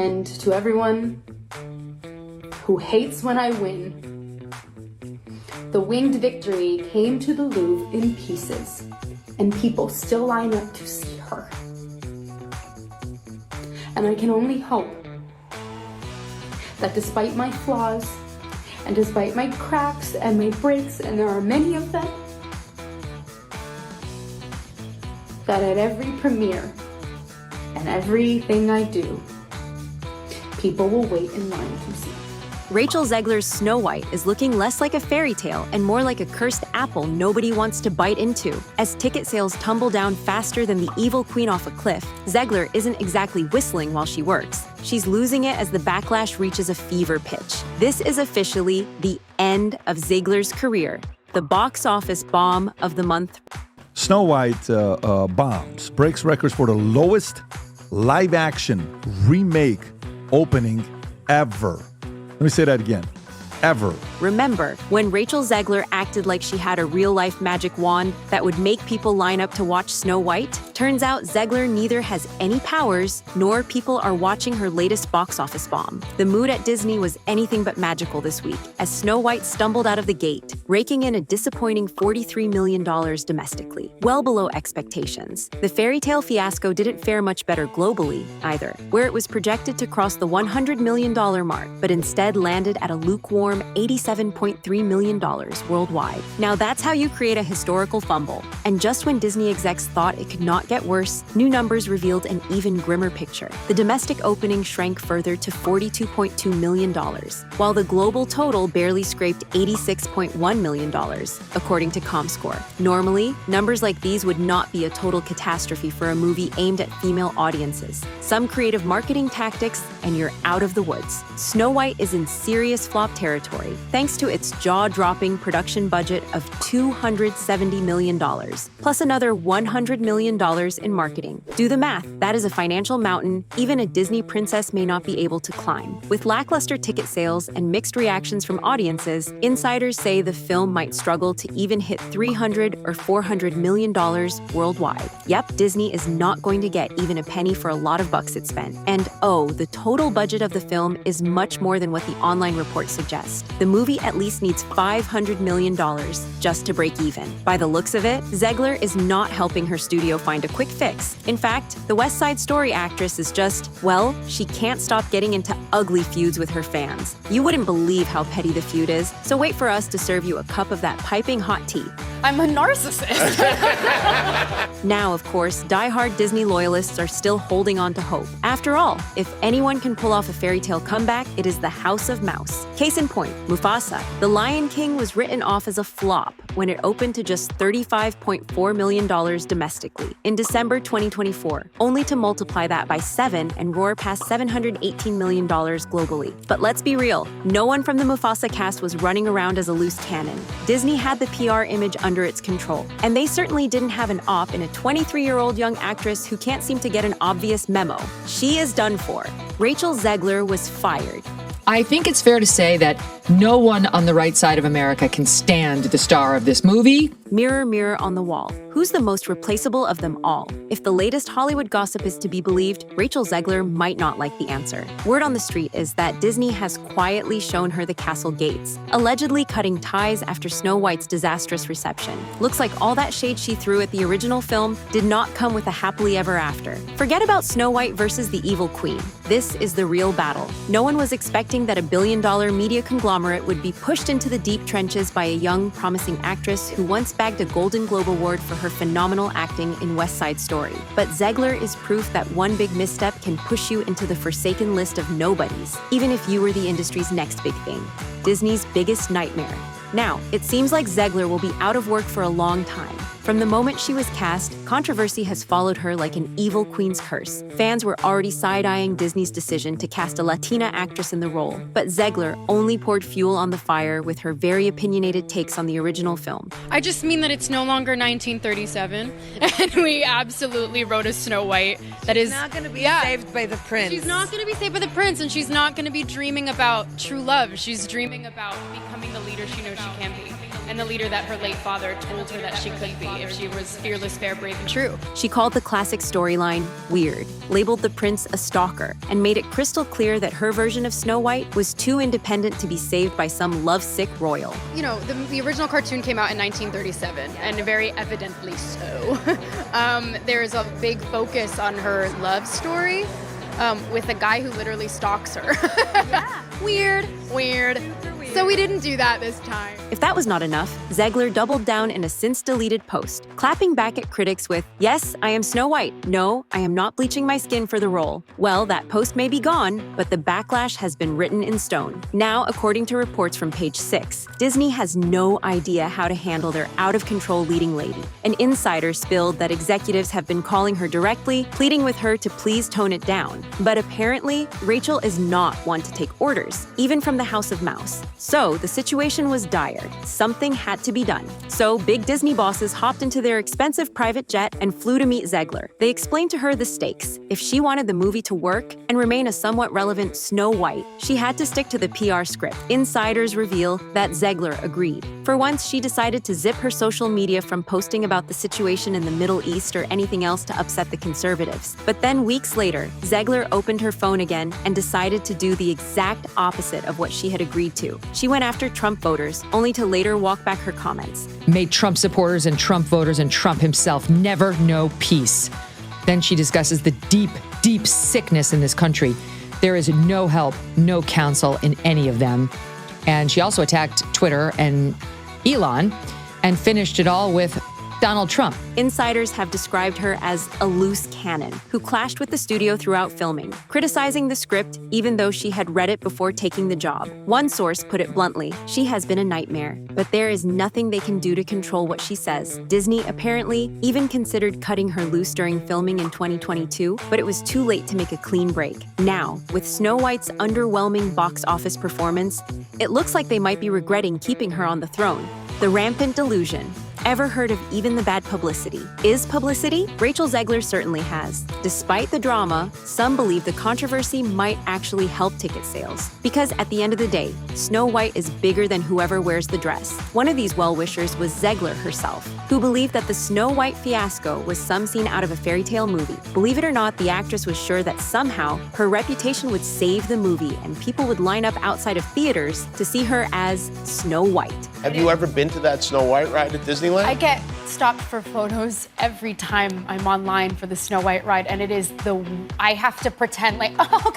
And to everyone who hates when I win, the winged victory came to the Louvre in pieces, and people still line up to see her. And I can only hope that despite my flaws, and despite my cracks and my breaks, and there are many of them, that at every premiere and everything I do, people will wait in line to see. Rachel Zegler's Snow White is looking less like a fairy tale and more like a cursed apple nobody wants to bite into. As ticket sales tumble down faster than the evil queen off a cliff, Zegler isn't exactly whistling while she works. She's losing it as the backlash reaches a fever pitch. This is officially the end of Zegler's career, the box office bomb of the month. Snow White bombs, breaks records for the lowest live-action remake opening ever. Let me say that again. Ever. Remember, when Rachel Zegler acted like she had a real-life magic wand that would make people line up to watch Snow White? Turns out Zegler neither has any powers, nor people are watching her latest box office bomb. The mood at Disney was anything but magical this week, as Snow White stumbled out of the gate, raking in a disappointing $43 million domestically, well below expectations. The fairytale fiasco didn't fare much better globally, either, where it was projected to cross the $100 million mark, but instead landed at a lukewarm $87.3 million worldwide. Now that's how you create a historical fumble. And just when Disney execs thought it could not get worse, new numbers revealed an even grimmer picture. The domestic opening shrank further to $42.2 million, while the global total barely scraped $86.1 million, according to ComScore. Normally, numbers like these would not be a total catastrophe for a movie aimed at female audiences. Some creative marketing tactics, and you're out of the woods. Snow White is in serious flop territory, thanks to its jaw-dropping production budget of $270 million, plus another $100 million in marketing. Do the math. That is a financial mountain even a Disney princess may not be able to climb. With lackluster ticket sales and mixed reactions from audiences, insiders say the film might struggle to even hit $300 or $400 million worldwide. Yep, Disney is not going to get even a penny for a lot of bucks it spent. And oh, the total budget of the film is much more than what the online reports suggest. The movie at least needs $500 million just to break even. By the looks of it, Zegler is not helping her studio find a quick fix. In fact, the West Side Story actress is just, well, she can't stop getting into ugly feuds with her fans. You wouldn't believe how petty the feud is, so wait for us to serve you a cup of that piping hot tea. I'm a narcissist. Now, of course, die-hard Disney loyalists are still holding on to hope. After all, if anyone can pull off a fairy tale comeback, it is the House of Mouse. Case in point, Mufasa. The Lion King was written off as a flop when it opened to just $35.4 million domestically in December 2024, only to multiply that by 7 and roar past $718 million globally. But let's be real, no one from the Mufasa cast was running around as a loose cannon. Disney had the PR image under its control, and they certainly didn't have an op in a 23-year-old young actress who can't seem to get an obvious memo. She is done for. Rachel Zegler was fired. I think it's fair to say that no one on the right side of America can stand the star of this movie. Mirror, mirror on the wall, who's the most replaceable of them all? If the latest Hollywood gossip is to be believed, Rachel Zegler might not like the answer. Word on the street is that Disney has quietly shown her the castle gates, allegedly cutting ties after Snow White's disastrous reception. Looks like all that shade she threw at the original film did not come with a happily ever after. Forget about Snow White versus the evil queen. This is the real battle. No one was expecting that a billion-dollar media conglomerate would be pushed into the deep trenches by a young, promising actress who once bagged a Golden Globe Award for her phenomenal acting in West Side Story. But Zegler is proof that one big misstep can push you into the forsaken list of nobodies, even if you were the industry's next big thing. Disney's biggest nightmare. Now, it seems like Zegler will be out of work for a long time. From the moment she was cast, controversy has followed her like an evil queen's curse. Fans were already side-eyeing Disney's decision to cast a Latina actress in the role, but Zegler only poured fuel on the fire with her very opinionated takes on the original film. I just mean that it's no longer 1937, and we absolutely wrote a Snow White that is not going to be saved by the prince. She's not going to be saved by the prince, and she's not going to be dreaming about true love. She's dreaming about becoming the leader she knows she can be. and the leader that her late father told her that she could be if she was fearless, fair, brave, and true. She called the classic storyline weird, labeled the prince a stalker, and made it crystal clear that her version of Snow White was too independent to be saved by some lovesick royal. You know, the original cartoon came out in 1937, and very evidently so. There's a big focus on her love story with a guy who literally stalks her. Yeah. Weird. So we didn't do that this time. If that was not enough, Zegler doubled down in a since-deleted post, clapping back at critics with, "Yes, I am Snow White. No, I am not bleaching my skin for the role." Well, that post may be gone, but the backlash has been written in stone. Now, according to reports from Page 6, Disney has no idea how to handle their out-of-control leading lady. An insider spilled that executives have been calling her directly, pleading with her to please tone it down. But apparently, Rachel is not one to take orders, even from the House of Mouse. So the situation was dire. Something had to be done. So big Disney bosses hopped into their expensive private jet and flew to meet Zegler. They explained to her the stakes. If she wanted the movie to work and remain a somewhat relevant Snow White, she had to stick to the PR script. Insiders reveal that Zegler agreed. For once, she decided to zip her social media from posting about the situation in the Middle East or anything else to upset the conservatives. But then weeks later, Zegler opened her phone again and decided to do the exact opposite of what she had agreed to. She went after Trump voters, only to later walk back her comments. May Trump supporters and Trump voters and Trump himself never know peace. Then she discusses the deep, deep sickness in this country. There is no help, no counsel in any of them. And she also attacked Twitter and Elon and finished it all with Donald Trump. Insiders have described her as a loose cannon who clashed with the studio throughout filming, criticizing the script even though she had read it before taking the job. One source put it bluntly, she has been a nightmare, but there is nothing they can do to control what she says. Disney apparently even considered cutting her loose during filming in 2022, but it was too late to make a clean break. Now, with Snow White's underwhelming box office performance, it looks like they might be regretting keeping her on the throne. The rampant delusion. Ever heard of even the bad publicity? Is publicity? Rachel Zegler certainly has. Despite the drama, some believe the controversy might actually help ticket sales. Because at the end of the day, Snow White is bigger than whoever wears the dress. One of these well-wishers was Zegler herself, who believed that the Snow White fiasco was some scene out of a fairy tale movie. Believe it or not, the actress was sure that somehow her reputation would save the movie and people would line up outside of theaters to see her as Snow White. Have you ever been to that Snow White ride at Disneyland? I get stopped for photos every time I'm online for the Snow White ride, and it is I have to pretend like, oh,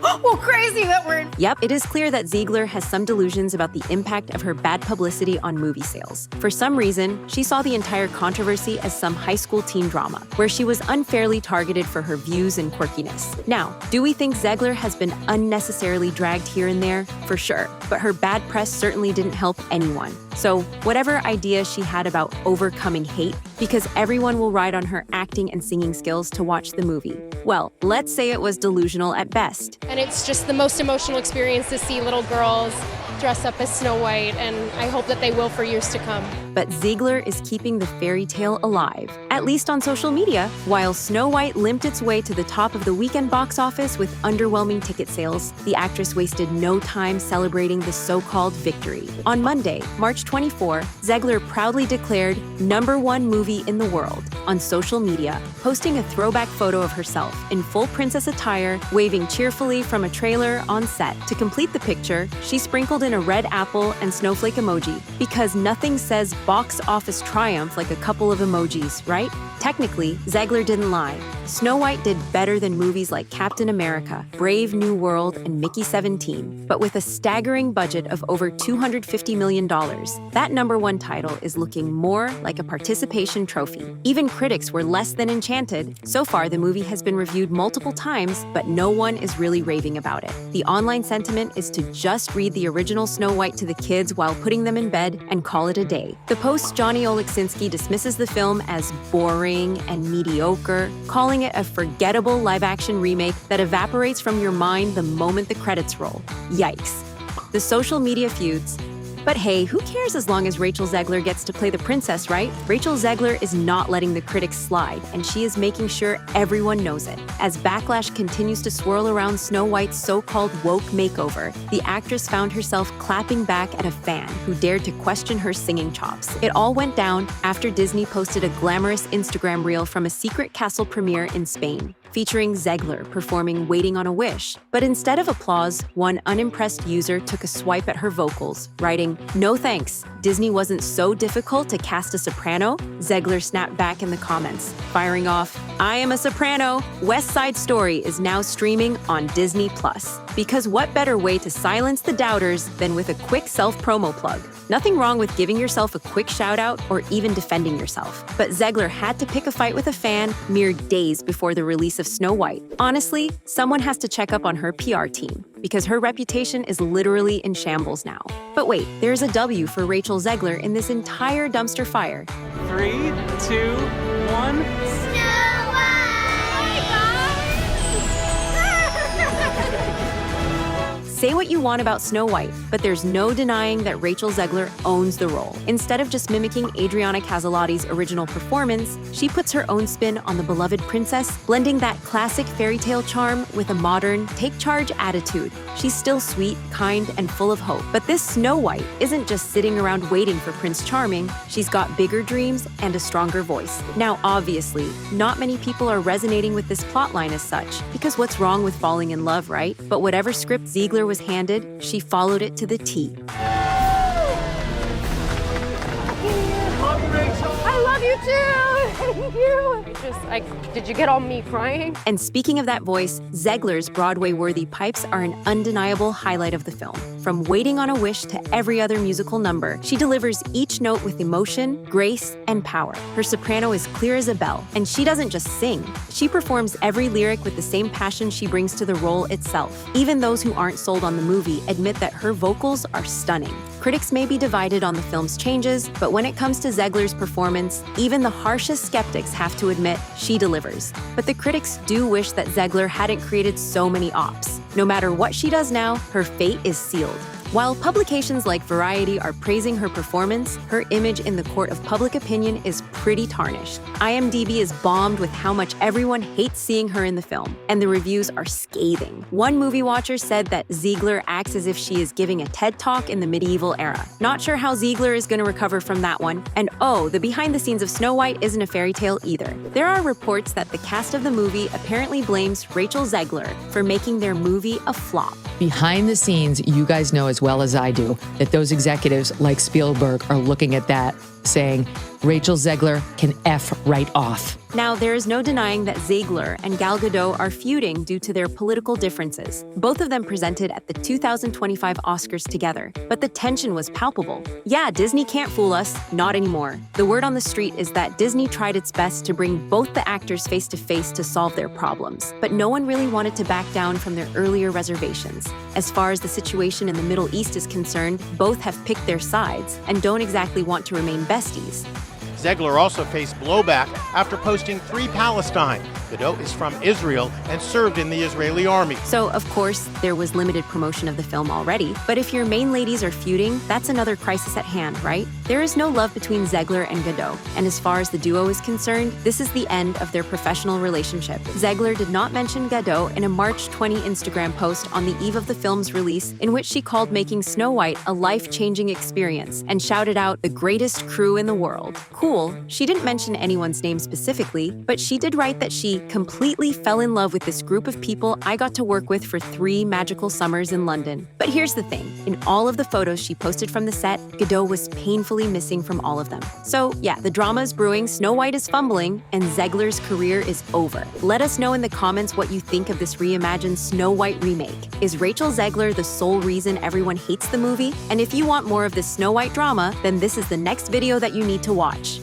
God, well, crazy that we're in. Yep, it is clear that Zegler has some delusions about the impact of her bad publicity on movie sales. For some reason, she saw the entire controversy as some high school teen drama, where she was unfairly targeted for her views and quirkiness. Now, do we think Zegler has been unnecessarily dragged here and there? For sure, but her bad press certainly didn't help anyone. So, whatever idea she had about overcoming hate, because everyone will ride on her acting and singing skills to watch the movie. Well, let's say it was delusional at best. And it's just the most emotional experience to see little girls dress up as Snow White, and I hope that they will for years to come. But Zegler is keeping the fairy tale alive, at least on social media. While Snow White limped its way to the top of the weekend box office with underwhelming ticket sales, the actress wasted no time celebrating the so-called victory. On Monday, March 24, Zegler proudly declared #1 movie in the world on social media, posting a throwback photo of herself in full princess attire, waving cheerfully from a trailer on set. To complete the picture, she sprinkled in a red apple and snowflake emoji, because nothing says box office triumph like a couple of emojis, right? Technically, Zegler didn't lie. Snow White did better than movies like Captain America, Brave New World, and Mickey 17, but with a staggering budget of over $250 million, that #1 title is looking more like a participation trophy. Even critics were less than enchanted. So far, the movie has been reviewed multiple times, but no one is really raving about it. The online sentiment is to just read the original Snow White to the kids while putting them in bed and call it a day. The Post's Johnny Oleksinski dismisses the film as boring and mediocre, calling it a forgettable live-action remake that evaporates from your mind the moment the credits roll. Yikes. The social media feuds, But hey, who cares as long as Rachel Zegler gets to play the princess, right? Rachel Zegler is not letting the critics slide, and she is making sure everyone knows it. As backlash continues to swirl around Snow White's so-called woke makeover, the actress found herself clapping back at a fan who dared to question her singing chops. It all went down after Disney posted a glamorous Instagram reel from a secret castle premiere in Spain, featuring Zegler performing Waiting on a Wish. But instead of applause, one unimpressed user took a swipe at her vocals, writing, "No thanks, Disney wasn't so difficult to cast a soprano." Zegler snapped back in the comments, firing off, "I am a soprano." West Side Story is now streaming on Disney+. Because what better way to silence the doubters than with a quick self-promo plug? Nothing wrong with giving yourself a quick shout-out or even defending yourself. But Zegler had to pick a fight with a fan mere days before the release of Snow White. Honestly, someone has to check up on her PR team, because her reputation is literally in shambles now. But wait, there's a W for Rachel Zegler in this entire dumpster fire. 3, 2, 1. Say what you want about Snow White, but there's no denying that Rachel Zegler owns the role. Instead of just mimicking Adriana Casalotti's original performance, she puts her own spin on the beloved princess, blending that classic fairy tale charm with a modern, take-charge attitude. She's still sweet, kind, and full of hope. But this Snow White isn't just sitting around waiting for Prince Charming. She's got bigger dreams and a stronger voice. Now, obviously, not many people are resonating with this plotline as such, because what's wrong with falling in love, right? But whatever script Zegler was handed, she followed it to the T. I love you too. Thank you. Did you get all me crying? And speaking of that voice, Zegler's Broadway-worthy pipes are an undeniable highlight of the film. From Waiting on a Wish to every other musical number, she delivers each note with emotion, grace, and power. Her soprano is clear as a bell, and she doesn't just sing. She performs every lyric with the same passion she brings to the role itself. Even those who aren't sold on the movie admit that her vocals are stunning. Critics may be divided on the film's changes, but when it comes to Zegler's performance, even the harshest skeptics have to admit she delivers. But the critics do wish that Zegler hadn't created so many ops. No matter what she does now, her fate is sealed. While publications like Variety are praising her performance, her image in the court of public opinion is pretty tarnished. IMDb is bombed with how much everyone hates seeing her in the film, and the reviews are scathing. One movie watcher said that Zegler acts as if she is giving a TED Talk in the medieval era. Not sure how Zegler is going to recover from that one. And oh, the behind the scenes of Snow White isn't a fairy tale either. There are reports that the cast of the movie apparently blames Rachel Zegler for making their movie a flop. Behind the scenes, you guys know as well as I do that those executives like Spielberg are looking at that saying, Rachel Zegler can F right off. Now, there is no denying that Zegler and Gal Gadot are feuding due to their political differences. Both of them presented at the 2025 Oscars together, but the tension was palpable. Yeah, Disney can't fool us, not anymore. The word on the street is that Disney tried its best to bring both the actors face to face to solve their problems, but no one really wanted to back down from their earlier reservations. As far as the situation in the Middle East is concerned, both have picked their sides and don't exactly want to remain besties. Zegler also faced blowback after posting Free Palestine. Gadot is from Israel and served in the Israeli army. So, of course, there was limited promotion of the film already. But if your main ladies are feuding, that's another crisis at hand, right? There is no love between Zegler and Gadot. And as far as the duo is concerned, this is the end of their professional relationship. Zegler did not mention Gadot in a March 20 Instagram post on the eve of the film's release, in which she called making Snow White a life-changing experience and shouted out, "The greatest crew in the world." Cool. She didn't mention anyone's name specifically, but she did write that she completely fell in love with this group of people I got to work with for 3 magical summers in London. But here's the thing. In all of the photos she posted from the set, Gadot was painfully missing from all of them. So yeah, the drama is brewing, Snow White is fumbling, and Zegler's career is over. Let us know in the comments what you think of this reimagined Snow White remake. Is Rachel Zegler the sole reason everyone hates the movie? And if you want more of this Snow White drama, then this is the next video that you need to watch.